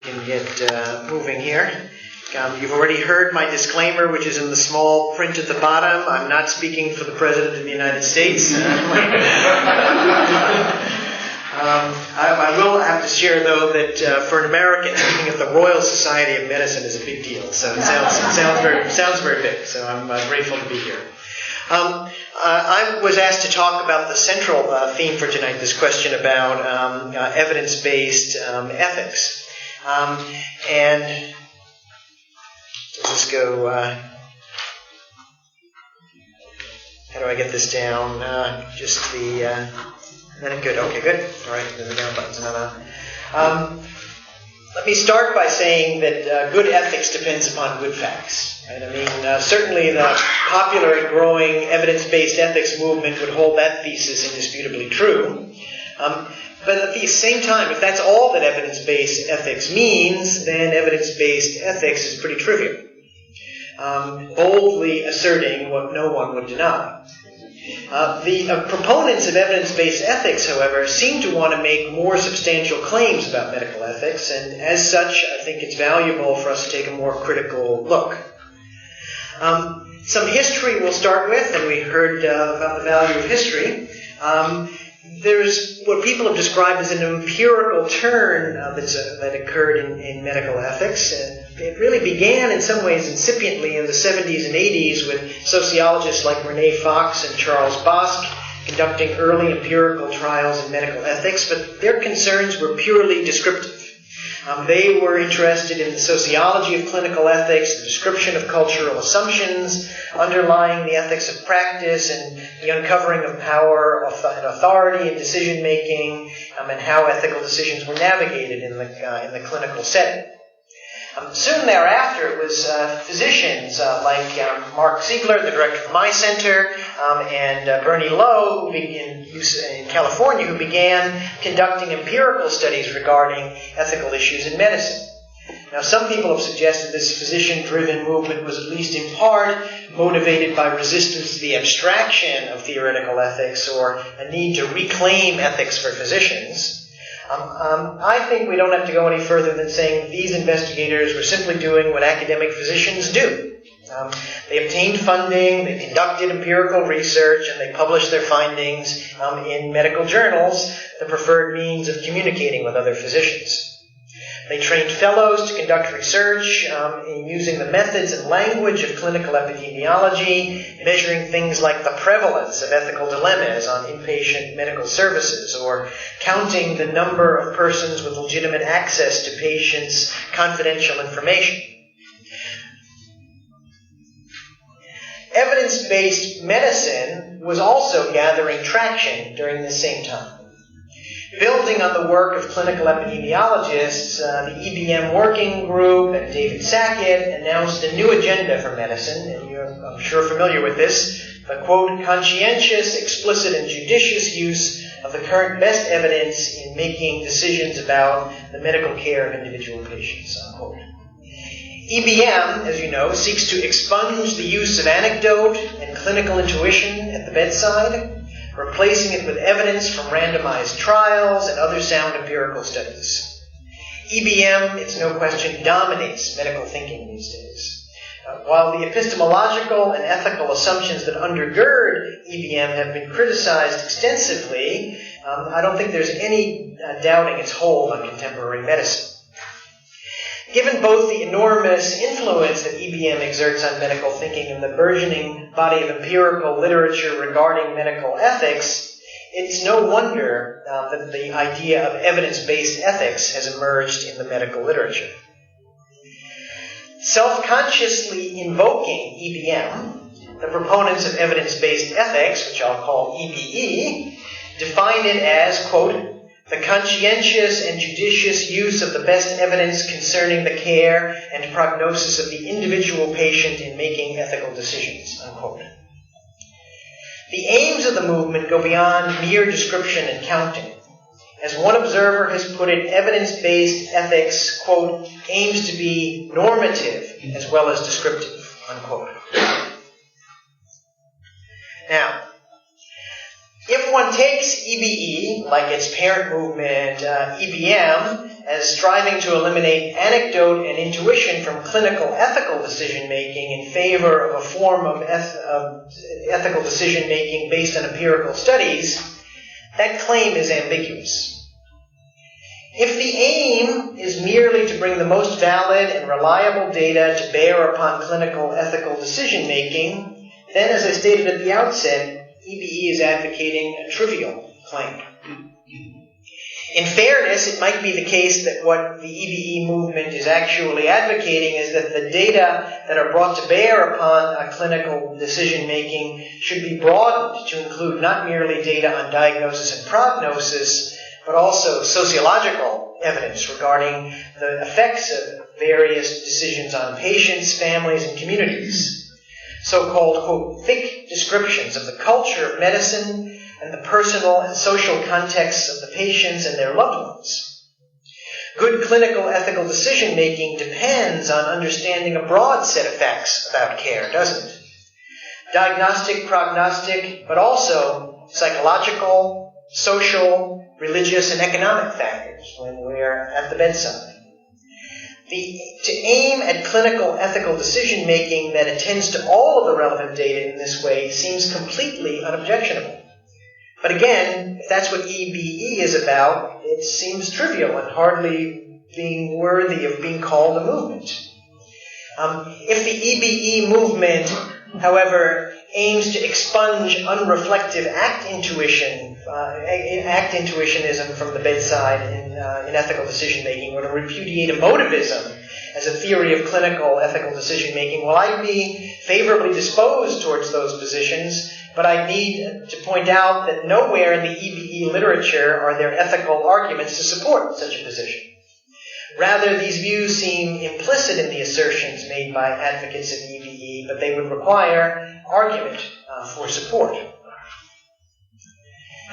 can get moving here. You've already heard my disclaimer, which is in the small print at the bottom. I'm not speaking for the President of the United States. I will have to share, though, that for an American, speaking of the Royal Society of Medicine is a big deal. So it sounds very big. So I'm grateful to be here. I was asked to talk about the central theme for tonight, this question about evidence-based ethics. And does this go... how do I get this down? Just the... good. Okay, good. All right, then the down button's not on. Let me start by saying that good ethics depends upon good facts. Right? I mean, certainly the popular and growing evidence-based ethics movement would hold that thesis indisputably true. But at the same time, if that's all that evidence-based ethics means, then evidence-based ethics is pretty trivial. Boldly asserting what no one would deny. The proponents of evidence-based ethics, however, seem to want to make more substantial claims about medical ethics, and as such, I think it's valuable for us to take a more critical look. Some history we'll start with, and we heard about the value of history. There's what people have described as an empirical turn that occurred in medical ethics. It really began in some ways incipiently in the 70s and 80s with sociologists like Renee Fox and Charles Bosk conducting early empirical trials in medical ethics, but their concerns were purely descriptive. They were interested in the sociology of clinical ethics, the description of cultural assumptions underlying the ethics of practice, and the uncovering of power and authority in decision-making, and how ethical decisions were navigated in the clinical setting. Soon thereafter, it was physicians like Mark Siegler, the director of my center, and Bernie Lowe in California, who began conducting empirical studies regarding ethical issues in medicine. Now, some people have suggested this physician-driven movement was at least in part motivated by resistance to the abstraction of theoretical ethics or a need to reclaim ethics for physicians. I think we don't have to go any further than saying that these investigators were simply doing what academic physicians do. They obtained funding, they conducted empirical research, and they published their findings in medical journals, the preferred means of communicating with other physicians. They trained fellows to conduct research in using the methods and language of clinical epidemiology, measuring things like the prevalence of ethical dilemmas on inpatient medical services, or counting the number of persons with legitimate access to patients' confidential information. Evidence-based medicine was also gathering traction during this same time. Building on the work of clinical epidemiologists, the EBM Working Group and David Sackett announced a new agenda for medicine, and you're, I'm sure, familiar with this, the, quote, conscientious, explicit, and judicious use of the current best evidence in making decisions about the medical care of individual patients, unquote. EBM, as you know, seeks to expunge the use of anecdote and clinical intuition at the bedside, replacing it with evidence from randomized trials and other sound empirical studies. EBM, it's no question, dominates medical thinking these days. While the epistemological and ethical assumptions that undergird EBM have been criticized extensively, I don't think there's any doubting its hold on contemporary medicine. Given both the enormous influence that EBM exerts on medical thinking and the burgeoning body of empirical literature regarding medical ethics, it's no wonder that the idea of evidence-based ethics has emerged in the medical literature. Self-consciously invoking EBM, the proponents of evidence-based ethics, which I'll call EBE, define it as, quote, the conscientious and judicious use of the best evidence concerning the care and prognosis of the individual patient in making ethical decisions, unquote. The aims of the movement go beyond mere description and counting. As one observer has put it, evidence-based ethics, quote, aims to be normative as well as descriptive, unquote. Now, if one takes EBE, like its parent movement, EBM, as striving to eliminate anecdote and intuition from clinical ethical decision-making in favor of a form of ethical decision-making based on empirical studies, that claim is ambiguous. If the aim is merely to bring the most valid and reliable data to bear upon clinical ethical decision-making, then, as I stated at the outset, EBE is advocating a trivial claim. In fairness, it might be the case that what the EBE movement is actually advocating is that the data that are brought to bear upon clinical decision-making should be broadened to include not merely data on diagnosis and prognosis, but also sociological evidence regarding the effects of various decisions on patients, families, and communities. So-called, quote, thick descriptions of the culture of medicine and the personal and social contexts of the patients and their loved ones. Good clinical ethical decision-making depends on understanding a broad set of facts about care, doesn't it? Diagnostic, prognostic, but also psychological, social, religious, and economic factors when we're at the bedside. To aim at clinical ethical decision-making that attends to all of the relevant data in this way seems completely unobjectionable. But again, if that's what EBE is about, it seems trivial and hardly being worthy of being called a movement. If the EBE movement, however, aims to expunge unreflective act intuitionism from the bedside in ethical decision-making, or to repudiate emotivism as a theory of clinical ethical decision-making, well, I'd be favorably disposed towards those positions, but I need to point out that nowhere in the EBE literature are there ethical arguments to support such a position. Rather, these views seem implicit in the assertions made by advocates of EBE, but they would require argument for support.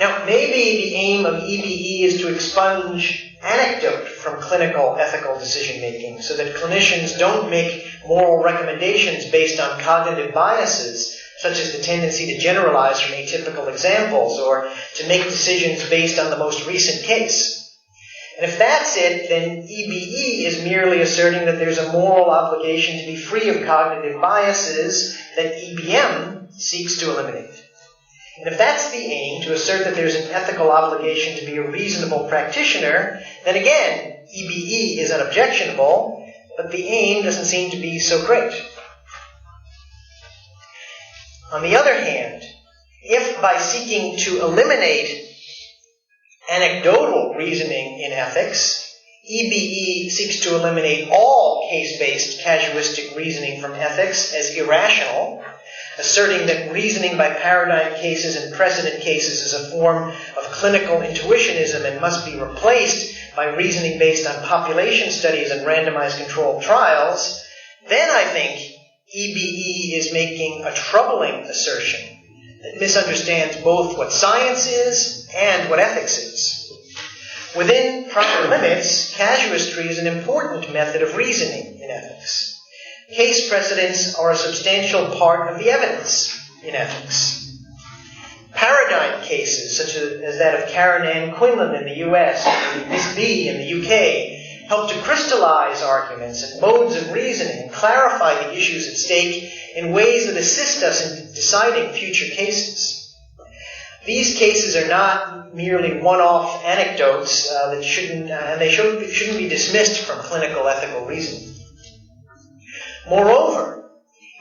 Now, maybe the aim of EBE is to expunge anecdote from clinical ethical decision-making so that clinicians don't make moral recommendations based on cognitive biases, such as the tendency to generalize from atypical examples or to make decisions based on the most recent case. And if that's it, then EBE is merely asserting that there's a moral obligation to be free of cognitive biases that EBM seeks to eliminate. And if that's the aim, to assert that there's an ethical obligation to be a reasonable practitioner, then again, EBE is unobjectionable, but the aim doesn't seem to be so great. On the other hand, if by seeking to eliminate anecdotal reasoning in ethics, EBE seeks to eliminate all case-based casuistic reasoning from ethics as irrational, asserting that reasoning by paradigm cases and precedent cases is a form of clinical intuitionism and must be replaced by reasoning based on population studies and randomized controlled trials, then I think EBE is making a troubling assertion that misunderstands both what science is and what ethics is. Within proper limits, casuistry is an important method of reasoning in ethics. Case precedents are a substantial part of the evidence in ethics. Paradigm cases, such as that of Karen Ann Quinlan in the US and Miss B in the UK, help to crystallize arguments and modes of reasoning and clarify the issues at stake in ways that assist us in deciding future cases. These cases are not merely one-off anecdotes that shouldn't be dismissed from clinical ethical reasoning. Moreover,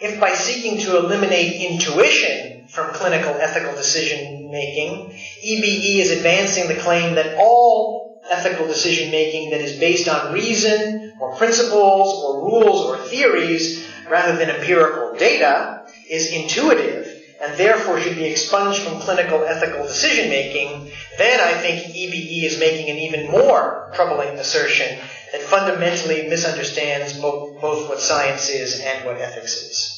if by seeking to eliminate intuition from clinical ethical decision-making, EBE is advancing the claim that all ethical decision-making that is based on reason or principles or rules or theories rather than empirical data is intuitive and therefore should be expunged from clinical ethical decision-making, then I think EBE is making an even more troubling assertion that fundamentally misunderstands both what science is and what ethics is.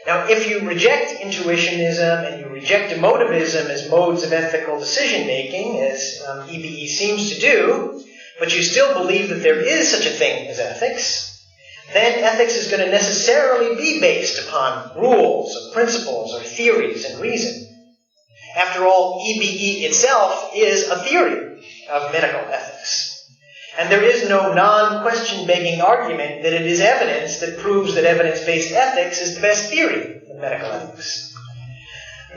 Now, if you reject intuitionism and you reject emotivism as modes of ethical decision-making, as EBE seems to do, but you still believe that there is such a thing as ethics, then ethics is going to necessarily be based upon rules or principles or theories and reason. After all, EBE itself is a theory. of medical ethics. And there is no non-question begging argument that it is evidence that proves that evidence-based ethics is the best theory of medical ethics.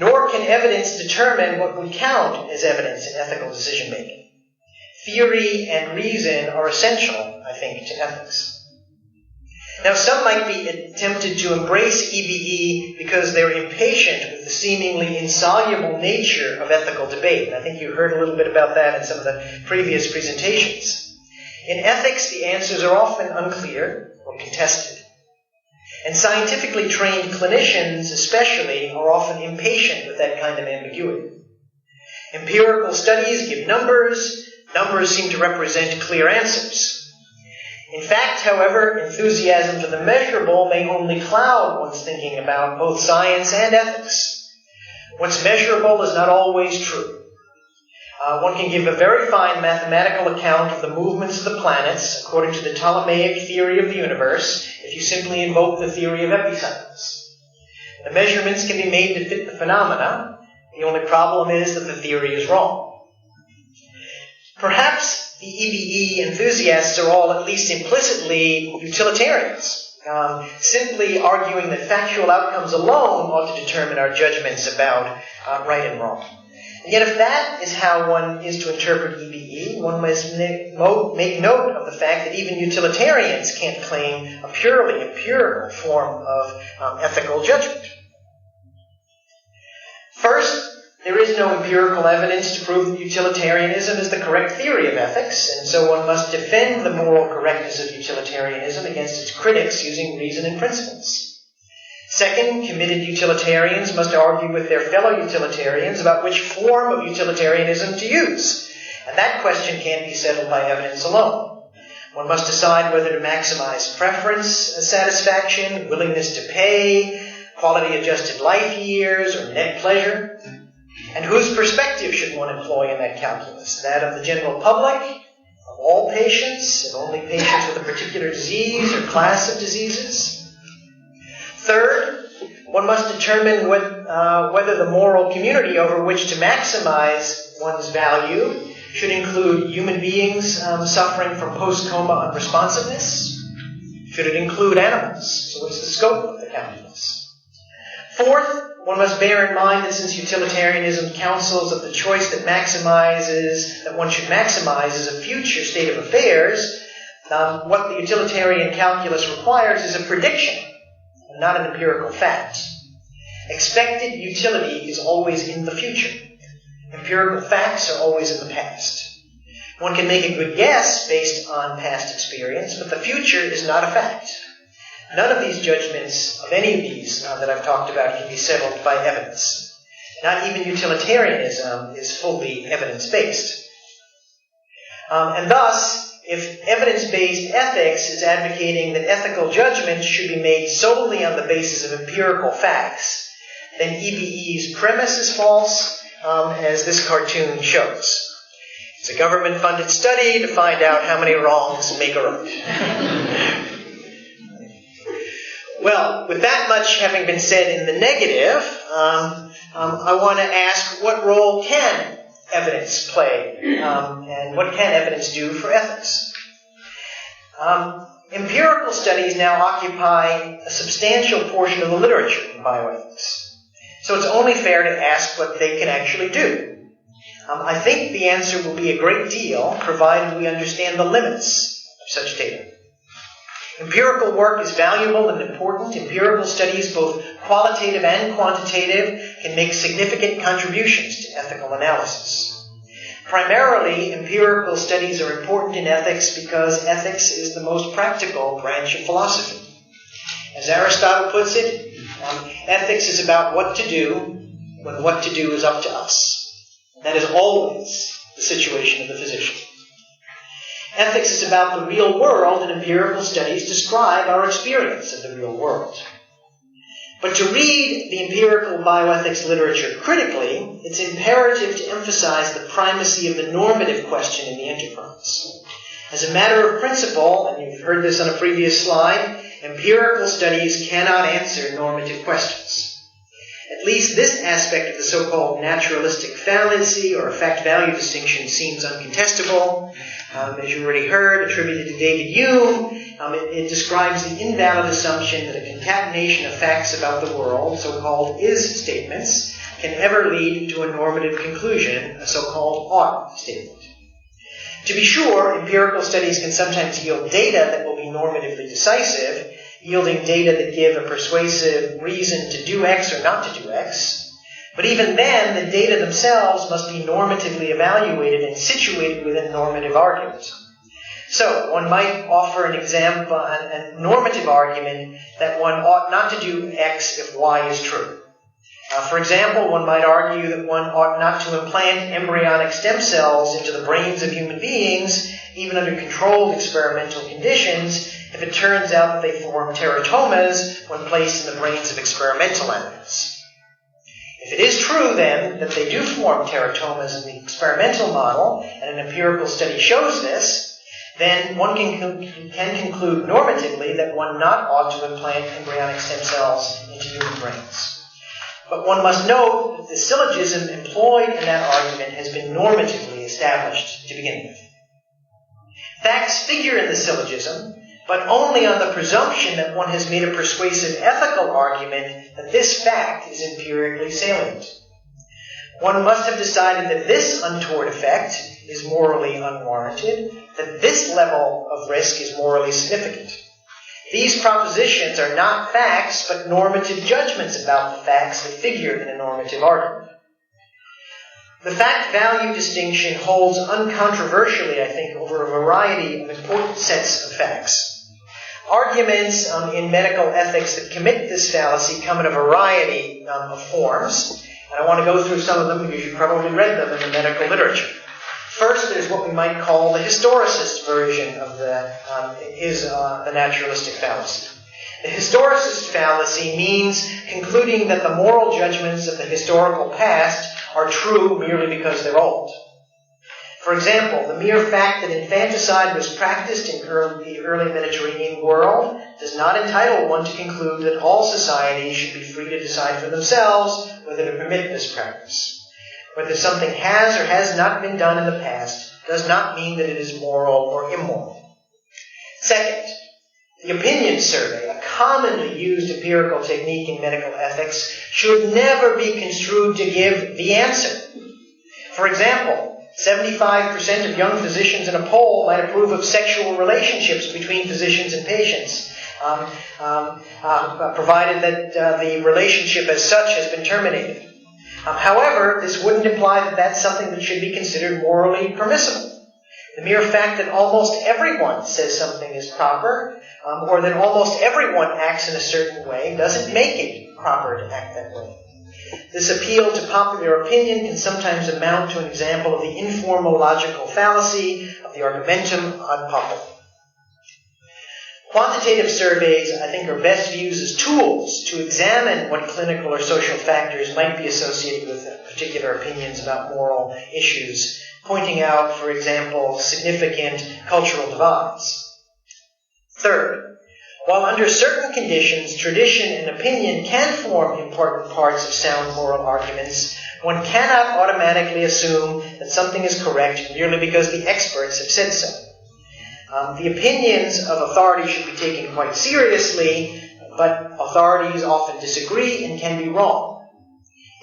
Nor can evidence determine what we count as evidence in ethical decision-making. Theory and reason are essential, I think, to ethics. Now, some might be tempted to embrace EBE because they're impatient with the seemingly insoluble nature of ethical debate. And I think you heard a little bit about that in some of the previous presentations. In ethics, the answers are often unclear or contested. And scientifically trained clinicians, especially, are often impatient with that kind of ambiguity. Empirical studies give numbers. Numbers seem to represent clear answers. In fact, however, enthusiasm for the measurable may only cloud one's thinking about both science and ethics. What's measurable is not always true. One can give a very fine mathematical account of the movements of the planets according to the Ptolemaic theory of the universe if you simply invoke the theory of epicycles. The measurements can be made to fit the phenomena. The only problem is that the theory is wrong. Perhaps the EBE enthusiasts are all at least implicitly utilitarians, simply arguing that factual outcomes alone ought to determine our judgments about right and wrong. And yet if that is how one is to interpret EBE, one must make note of the fact that even utilitarians can't claim a purely empirical form of ethical judgment. First, there is no empirical evidence to prove that utilitarianism is the correct theory of ethics, and so one must defend the moral correctness of utilitarianism against its critics using reason and principles. Second, committed utilitarians must argue with their fellow utilitarians about which form of utilitarianism to use, and that question can't be settled by evidence alone. One must decide whether to maximize preference satisfaction, willingness to pay, quality-adjusted life years, or net pleasure. And whose perspective should one employ in that calculus? That of the general public, of all patients, of only patients with a particular disease or class of diseases? Third, one must determine whether the moral community over which to maximize one's value should include human beings suffering from post-coma unresponsiveness. Should it include animals? So what's the scope of the calculus? Fourth, one must bear in mind that since utilitarianism counsels that the choice that one should maximize is a future state of affairs, what the utilitarian calculus requires is a prediction, not an empirical fact. Expected utility is always in the future. Empirical facts are always in the past. One can make a good guess based on past experience, but the future is not a fact. None of these judgments, of any of these that I've talked about, can be settled by evidence. Not even utilitarianism is fully evidence-based. And thus, if evidence-based ethics is advocating that ethical judgments should be made solely on the basis of empirical facts, then EBE's premise is false, as this cartoon shows. It's a government-funded study to find out how many wrongs make a right. Well, with that much having been said in the negative, I want to ask, what role can evidence play, and what can evidence do for ethics? Empirical studies now occupy a substantial portion of the literature in bioethics. So it's only fair to ask what they can actually do. I think the answer will be a great deal, provided we understand the limits of such data. Empirical work is valuable and important. Empirical studies, both qualitative and quantitative, can make significant contributions to ethical analysis. Primarily, empirical studies are important in ethics because ethics is the most practical branch of philosophy. As Aristotle puts it, ethics is about what to do when what to do is up to us. That is always the situation of the physician. Ethics is about the real world, and empirical studies describe our experience of the real world. But to read the empirical bioethics literature critically, it's imperative to emphasize the primacy of the normative question in the enterprise. As a matter of principle, and you've heard this on a previous slide, empirical studies cannot answer normative questions. At least this aspect of the so-called naturalistic fallacy or fact-value distinction seems uncontestable. As you already heard, attributed to David Hume, it describes the invalid assumption that a concatenation of facts about the world, so-called is statements, can ever lead to a normative conclusion, a so-called ought statement. To be sure, empirical studies can sometimes yield data that will be normatively decisive, yielding data that give a persuasive reason to do X or not to do X. But even then, the data themselves must be normatively evaluated and situated within normative argument. So, one might offer an example, a normative argument that one ought not to do X if Y is true. For example, one might argue that one ought not to implant embryonic stem cells into the brains of human beings, even under controlled experimental conditions, if it turns out that they form teratomas when placed in the brains of experimental animals. If it is true, then, that they do form teratomas in the experimental model, and an empirical study shows this, then one can conclude normatively that one not ought to implant embryonic stem cells into human brains. But one must note that the syllogism employed in that argument has been normatively established to begin with. Facts figure in the syllogism, but only on the presumption that one has made a persuasive ethical argument that this fact is empirically salient. One must have decided that this untoward effect is morally unwarranted, that this level of risk is morally significant. These propositions are not facts, but normative judgments about the facts that figure in a normative argument. The fact-value distinction holds uncontroversially, I think, over a variety of important sets of facts. Arguments in medical ethics that commit this fallacy come in a variety of forms, and I want to go through some of them because you've probably read them in the medical literature. First, there's what we might call the historicist version of the naturalistic fallacy. The historicist fallacy means concluding that the moral judgments of the historical past are true merely because they're old. For example, the mere fact that infanticide was practiced in the early Mediterranean world does not entitle one to conclude that all societies should be free to decide for themselves whether to permit this practice. Whether something has or has not been done in the past does not mean that it is moral or immoral. Second, the opinion survey, a commonly used empirical technique in medical ethics, should never be construed to give the answer. For example, 75% of young physicians in a poll might approve of sexual relationships between physicians and patients, provided that the relationship as such has been terminated. However, this wouldn't imply that that's something that should be considered morally permissible. The mere fact that almost everyone says something is proper, or that almost everyone acts in a certain way, doesn't make it proper to act that way. This appeal to popular opinion can sometimes amount to an example of the informal logical fallacy of the argumentum ad populum. Quantitative surveys, I think, are best used as tools to examine what clinical or social factors might be associated with particular opinions about moral issues, pointing out, for example, significant cultural divides. Third, while under certain conditions, tradition and opinion can form important parts of sound moral arguments, one cannot automatically assume that something is correct merely because the experts have said so. The opinions of authority should be taken quite seriously, but authorities often disagree and can be wrong.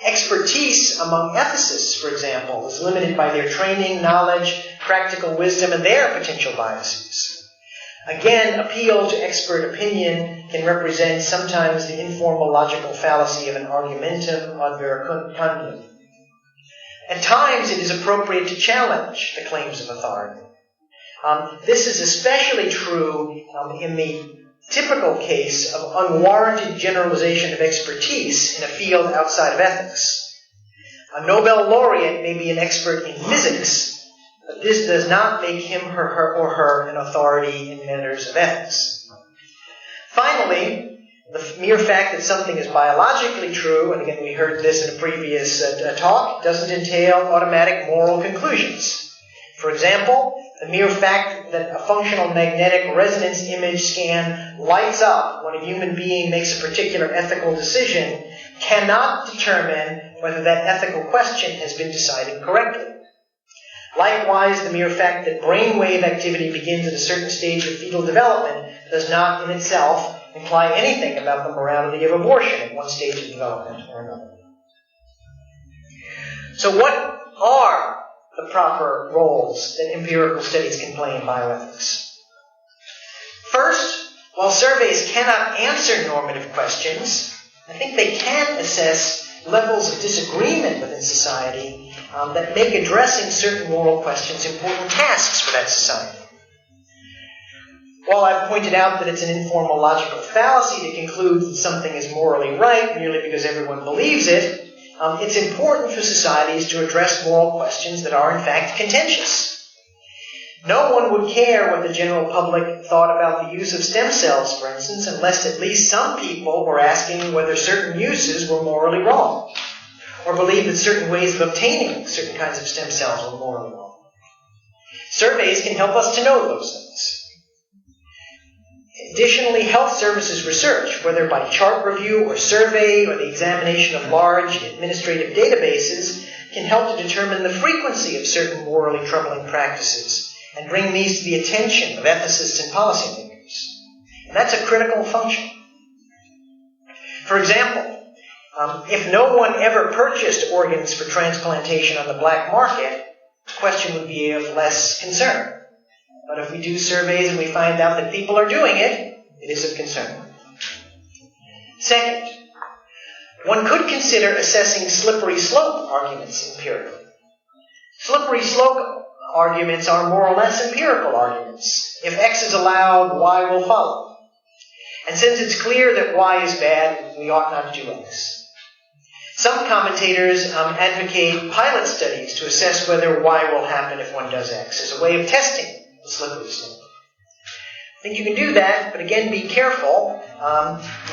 Expertise among ethicists, for example, is limited by their training, knowledge, practical wisdom, and their potential biases. Again, appeal to expert opinion can represent sometimes the informal logical fallacy of an argumentum ad verecundiam. At times, it is appropriate to challenge the claims of authority. This is especially true in the typical case of unwarranted generalization of expertise in a field outside of ethics. A Nobel laureate may be an expert in physics, but this does not make him or her an authority in matters of ethics. Finally, the mere fact that something is biologically true, and again we heard this in a previous talk, doesn't entail automatic moral conclusions. For example, the mere fact that a functional magnetic resonance image scan lights up when a human being makes a particular ethical decision cannot determine whether that ethical question has been decided correctly. Likewise, the mere fact that brainwave activity begins at a certain stage of fetal development does not in itself imply anything about the morality of abortion at one stage of development or another. So what are the proper roles that empirical studies can play in bioethics? First, while surveys cannot answer normative questions, I think they can assess levels of disagreement within society that make addressing certain moral questions important tasks for that society. While I've pointed out that it's an informal logical fallacy to conclude that something is morally right merely because everyone believes it, it's important for societies to address moral questions that are in fact contentious. No one would care what the general public thought about the use of stem cells, for instance, unless at least some people were asking whether certain uses were morally wrong, or believed that certain ways of obtaining certain kinds of stem cells were morally wrong. Surveys can help us to know those things. Additionally, health services research, whether by chart review or survey or the examination of large administrative databases, can help to determine the frequency of certain morally troubling practices and bring these to the attention of ethicists and policymakers. And that's a critical function. For example, if no one ever purchased organs for transplantation on the black market, the question would be of less concern. But if we do surveys and we find out that people are doing it, it is of concern. Second, one could consider assessing slippery slope arguments empirically. Slippery slope arguments are more or less empirical arguments. If X is allowed, Y will follow. And since it's clear that Y is bad, we ought not do X. Some commentators advocate pilot studies to assess whether Y will happen if one does X as a way of testing the slippery slope. I think you can do that, but again, be careful.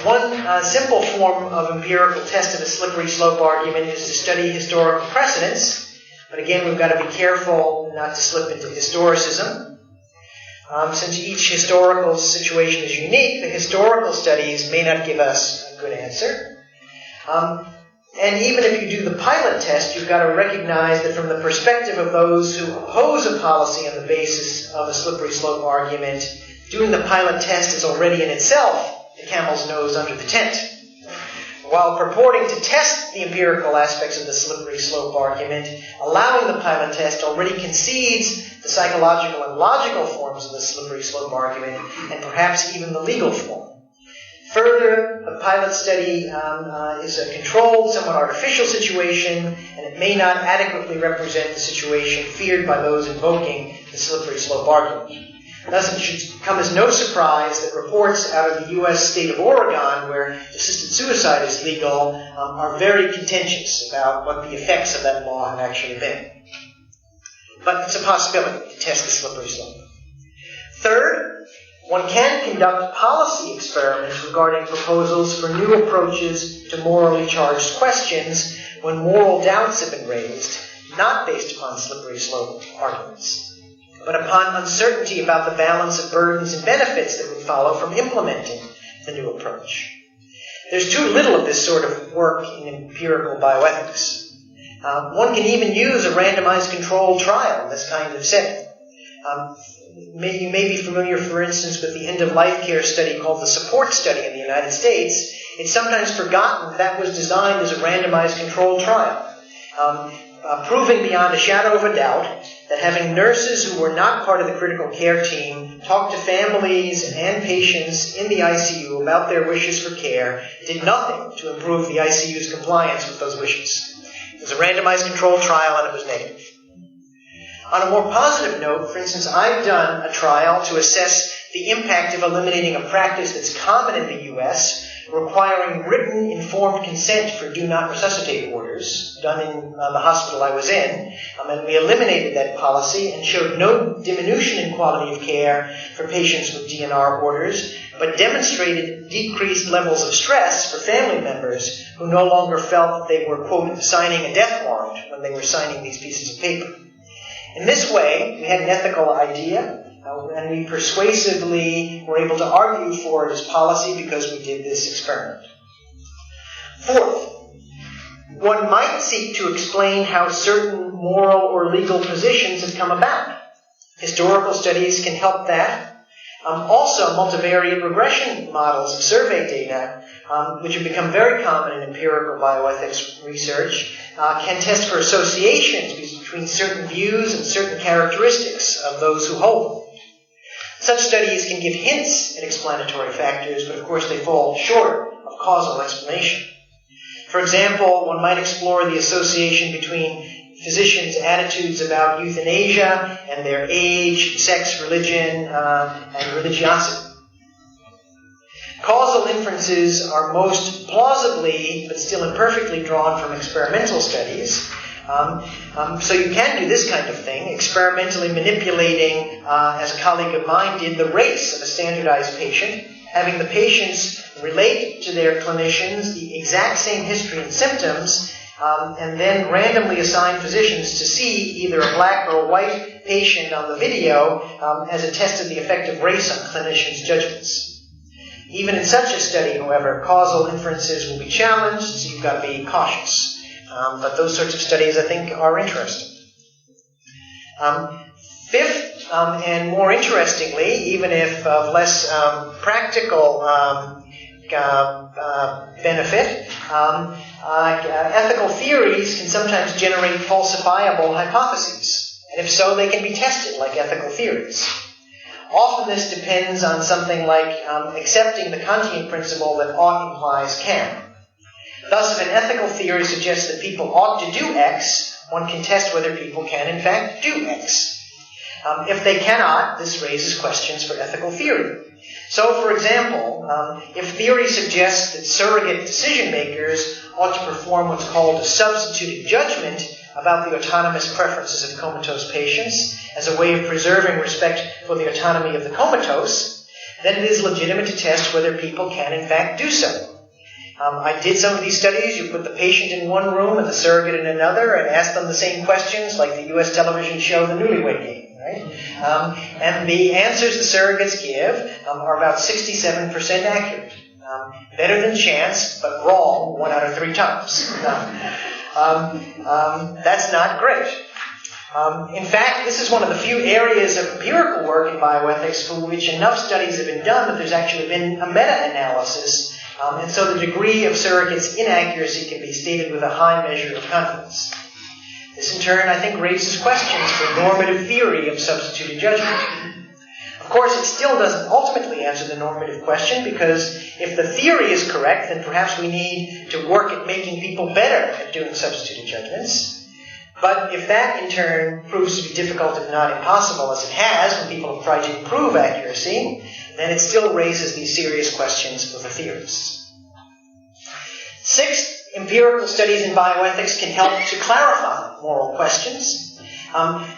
One simple form of empirical test of a slippery slope argument is to study historical precedents. But again, we've got to be careful not to slip into historicism. Since each historical situation is unique, the historical studies may not give us a good answer. And even if you do the pilot test, you've got to recognize that from the perspective of those who oppose a policy on the basis of a slippery slope argument, doing the pilot test is already in itself the camel's nose under the tent. While purporting to test the empirical aspects of the slippery slope argument, allowing the pilot test already concedes the psychological and logical forms of the slippery slope argument, and perhaps even the legal form. Further, the pilot study is a controlled, somewhat artificial situation, and it may not adequately represent the situation feared by those invoking the slippery slope argument. Thus, it should come as no surprise that reports out of the U.S. state of Oregon, where assisted suicide is legal, are very contentious about what the effects of that law have actually been. But it's a possibility to test the slippery slope. Third, one can conduct policy experiments regarding proposals for new approaches to morally charged questions when moral doubts have been raised, not based upon slippery slope arguments, but upon uncertainty about the balance of burdens and benefits that would follow from implementing the new approach. There's too little of this sort of work in empirical bioethics. One can even use a randomized controlled trial in this kind of setting. You may be familiar, for instance, with the end-of-life care study called the support study in the United States. It's sometimes forgotten that was designed as a randomized controlled trial, proving beyond a shadow of a doubt that having nurses who were not part of the critical care team talk to families and patients in the ICU about their wishes for care did nothing to improve the ICU's compliance with those wishes. It was a randomized controlled trial and it was negative. On a more positive note, for instance, I've done a trial to assess the impact of eliminating a practice that's common in the U.S., requiring written informed consent for do not resuscitate orders, done in the hospital I was in. And we eliminated that policy and showed no diminution in quality of care for patients with DNR orders, but demonstrated decreased levels of stress for family members who no longer felt that they were, quote, signing a death warrant when they were signing these pieces of paper. In this way, we had an ethical idea, and we persuasively were able to argue for it as policy because we did this experiment. Fourth, one might seek to explain how certain moral or legal positions have come about. Historical studies can help that. Also, multivariate regression models of survey data, which have become very common in empirical bioethics research, can test for associations between certain views and certain characteristics of those who hold them. Such studies can give hints at explanatory factors, but of course they fall short of causal explanation. For example, one might explore the association between physicians' attitudes about euthanasia and their age, sex, religion, and religiosity. Causal inferences are most plausibly, but still imperfectly, drawn from experimental studies. So you can do this kind of thing, experimentally manipulating, as a colleague of mine did, the race of a standardized patient, having the patients relate to their clinicians the exact same history and symptoms, and then randomly assign physicians to see either a black or a white patient on the video as a test of the effect of race on clinicians' judgments. Even in such a study, however, causal inferences will be challenged, so you've got to be cautious. But those sorts of studies, I think, are interesting. Fifth, and more interestingly, even if of less practical benefit, ethical theories can sometimes generate falsifiable hypotheses. And if so, they can be tested like ethical theories. Often this depends on something like accepting the Kantian principle that ought implies can. Thus, if an ethical theory suggests that people ought to do X, one can test whether people can in fact do X. If they cannot, this raises questions for ethical theory. So, for example, if theory suggests that surrogate decision makers ought to perform what's called a substituted judgment about the autonomous preferences of comatose patients as a way of preserving respect for the autonomy of the comatose, then it is legitimate to test whether people can in fact do so. I did some of these studies. You put the patient in one room and the surrogate in another and ask them the same questions, like the U.S. television show The Newlywed Game, right? And the answers the surrogates give are about 67% accurate. Better than chance, but wrong 1 out of 3 times. That's not great. In fact, this is one of the few areas of empirical work in bioethics for which enough studies have been done that there's actually been a meta-analysis, and so the degree of surrogates' inaccuracy can be stated with a high measure of confidence. This, in turn, I think raises questions for normative theory of substituted judgment. Of course, it still doesn't ultimately answer the normative question, because if the theory is correct, then perhaps we need to work at making people better at doing substituted judgments. But if that, in turn, proves to be difficult, if not impossible, as it has when people have tried to improve accuracy, then it still raises these serious questions for the theorists. Sixth, empirical studies in bioethics can help to clarify moral questions.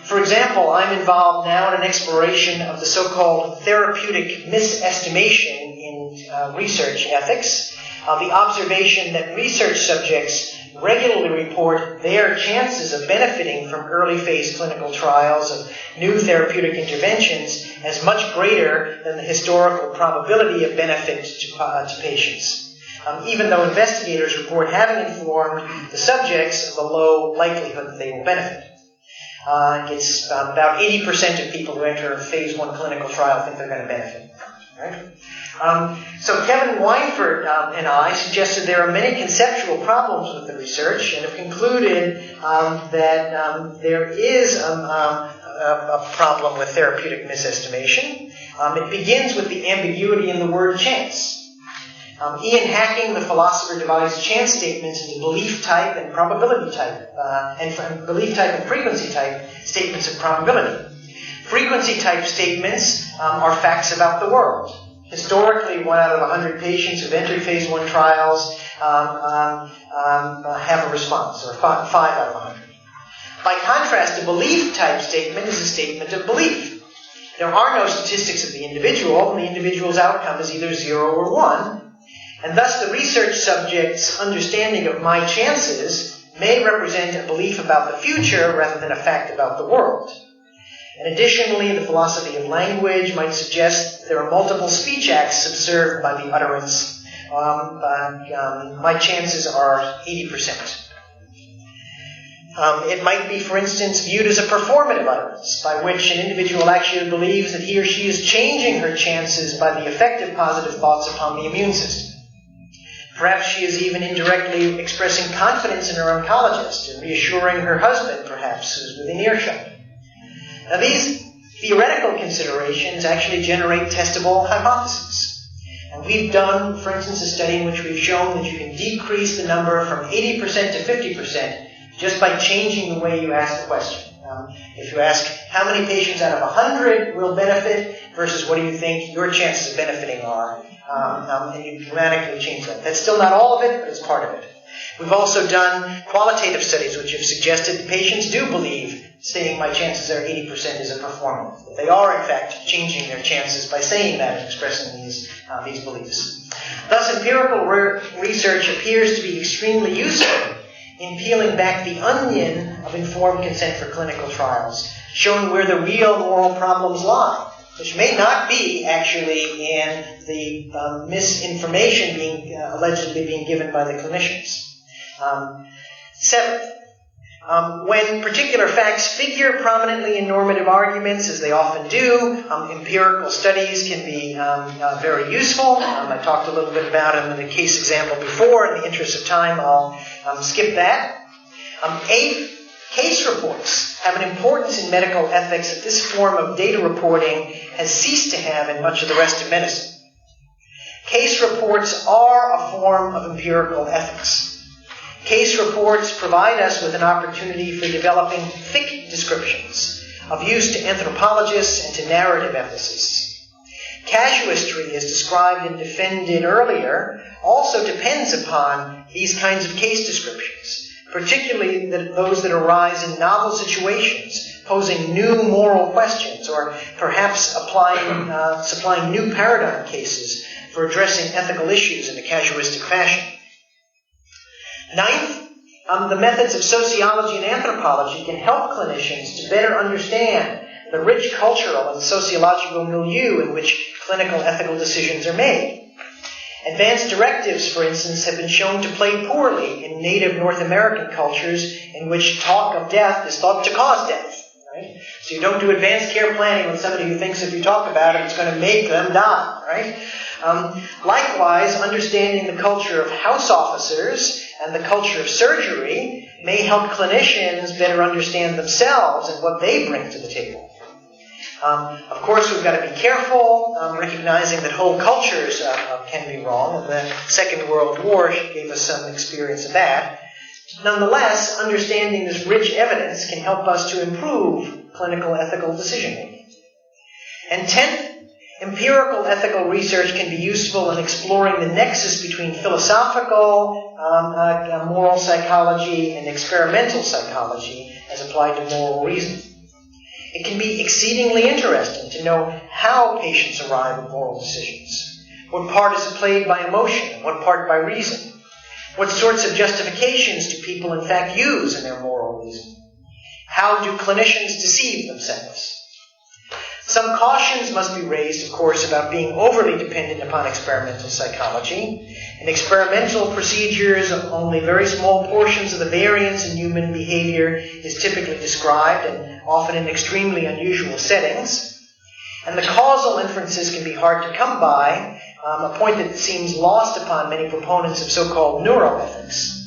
For example, I'm involved now in an exploration of the so-called therapeutic misestimation in research ethics, the observation that research subjects regularly report their chances of benefiting from early-phase clinical trials of new therapeutic interventions as much greater than the historical probability of benefit to patients, even though investigators report having informed the subjects of the low likelihood that they will benefit. It's about 80% of people who enter a phase 1 clinical trial think they're going to benefit. Right? So Kevin Weinfurt and I suggested there are many conceptual problems with the research and have concluded that there is a problem with therapeutic misestimation. It begins with the ambiguity in the word chance. Ian Hacking, the philosopher, divides chance statements into belief type and probability type, and belief type and frequency type statements of probability. Frequency type statements are facts about the world. Historically, 1 out of 100 patients who've entered phase 1 trials have a response, or 5 out of 100. By contrast, a belief type statement is a statement of belief. There are no statistics of the individual, and the individual's outcome is either 0 or 1. And thus, the research subject's understanding of my chances may represent a belief about the future rather than a fact about the world. And additionally, the philosophy of language might suggest there are multiple speech acts observed by the utterance, my chances are 80%. It might be, for instance, viewed as a performative utterance, by which an individual actually believes that he or she is changing her chances by the effect of positive thoughts upon the immune system. Perhaps she is even indirectly expressing confidence in her oncologist and reassuring her husband, perhaps, who's within earshot. Now, these theoretical considerations actually generate testable hypotheses. And we've done, for instance, a study in which we've shown that you can decrease the number from 80% to 50% just by changing the way you ask the question. If you ask how many patients out of 100 will benefit versus what do you think your chances of benefiting are, and you dramatically change that. That's still not all of it, but it's part of it. We've also done qualitative studies which have suggested that patients do believe saying my chances are 80% is a performance. That they are, in fact, changing their chances by saying that and expressing these beliefs. Thus, empirical research appears to be extremely useful in peeling back the onion of informed consent for clinical trials, showing where the real moral problems lie, which may not be actually in the misinformation allegedly being given by the clinicians. Seventh, when particular facts figure prominently in normative arguments, as they often do, empirical studies can be very useful. I talked a little bit about them in the case example before. In the interest of time, I'll skip that. Eighth, case reports have an importance in medical ethics that this form of data reporting has ceased to have in much of the rest of medicine. Case reports are a form of empirical ethics. Case reports provide us with an opportunity for developing thick descriptions of use to anthropologists and to narrative ethicists. Casuistry, as described and defended earlier, also depends upon these kinds of case descriptions, particularly those that arise in novel situations, posing new moral questions, or perhaps supplying new paradigm cases for addressing ethical issues in a casuistic fashion. Ninth, the methods of sociology and anthropology can help clinicians to better understand the rich cultural and sociological milieu in which clinical ethical decisions are made. Advanced directives, for instance, have been shown to play poorly in native North American cultures in which talk of death is thought to cause death. Right? So you don't do advanced care planning with somebody who thinks if you talk about it, it's going to make them die. Right? Likewise, understanding the culture of house officers and the culture of surgery may help clinicians better understand themselves and what they bring to the table. Of course, we've got to be careful, recognizing that whole cultures can be wrong, and the Second World War gave us some experience of that. Nonetheless, understanding this rich evidence can help us to improve clinical ethical decision-making. And 10th, empirical ethical research can be useful in exploring the nexus between philosophical moral psychology and experimental psychology as applied to moral reasoning. It can be exceedingly interesting to know how patients arrive at moral decisions. What part is played by emotion and what part by reason? What sorts of justifications do people in fact use in their moral reasoning? How do clinicians deceive themselves? Some cautions must be raised, of course, about being overly dependent upon experimental psychology. In experimental procedures, only very small portions of the variance in human behavior is typically described, and often in extremely unusual settings. And the causal inferences can be hard to come by, a point that seems lost upon many proponents of so-called neuroethics.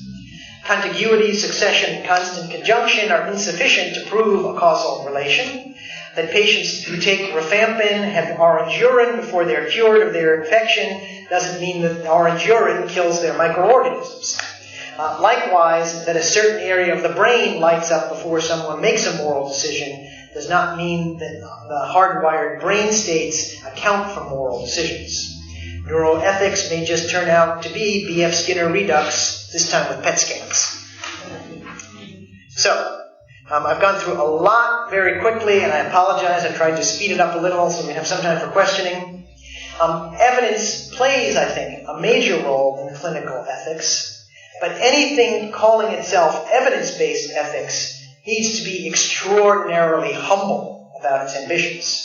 Contiguity, succession, and constant conjunction are insufficient to prove a causal relation. That patients who take rifampin have orange urine before they're cured of their infection doesn't mean that orange urine kills their microorganisms. Likewise, that a certain area of the brain lights up before someone makes a moral decision does not mean that the hardwired brain states account for moral decisions. Neuroethics may just turn out to be B.F. Skinner redux, this time with PET scans. So, I've gone through a lot very quickly, and I apologize. I tried to speed it up a little so we have some time for questioning. Evidence plays, I think, a major role in clinical ethics, but anything calling itself evidence-based ethics needs to be extraordinarily humble about its ambitions.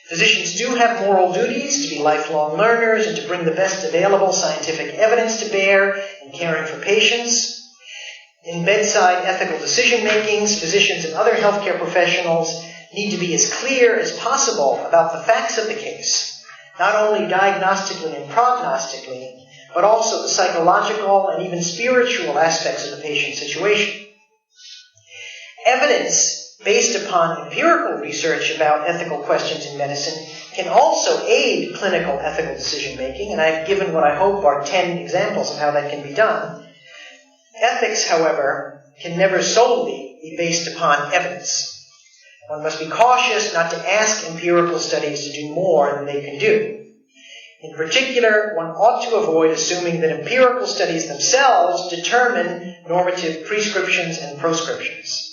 Physicians do have moral duties to be lifelong learners and to bring the best available scientific evidence to bear in caring for patients. In bedside ethical decision-makings, physicians and other healthcare professionals need to be as clear as possible about the facts of the case, not only diagnostically and prognostically, but also the psychological and even spiritual aspects of the patient's situation. Evidence based upon empirical research about ethical questions in medicine can also aid clinical ethical decision-making, and I've given what I hope are 10 examples of how that can be done. Ethics, however, can never solely be based upon evidence. One must be cautious not to ask empirical studies to do more than they can do. In particular, one ought to avoid assuming that empirical studies themselves determine normative prescriptions and proscriptions.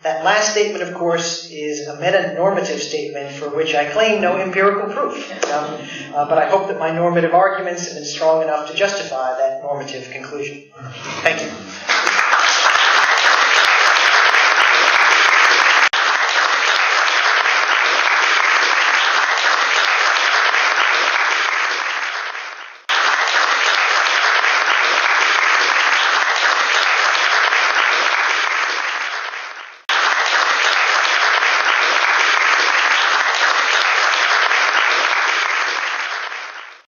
That last statement, of course, is a meta-normative statement for which I claim no empirical proof. But I hope that my normative arguments have been strong enough to justify that normative conclusion. Thank you.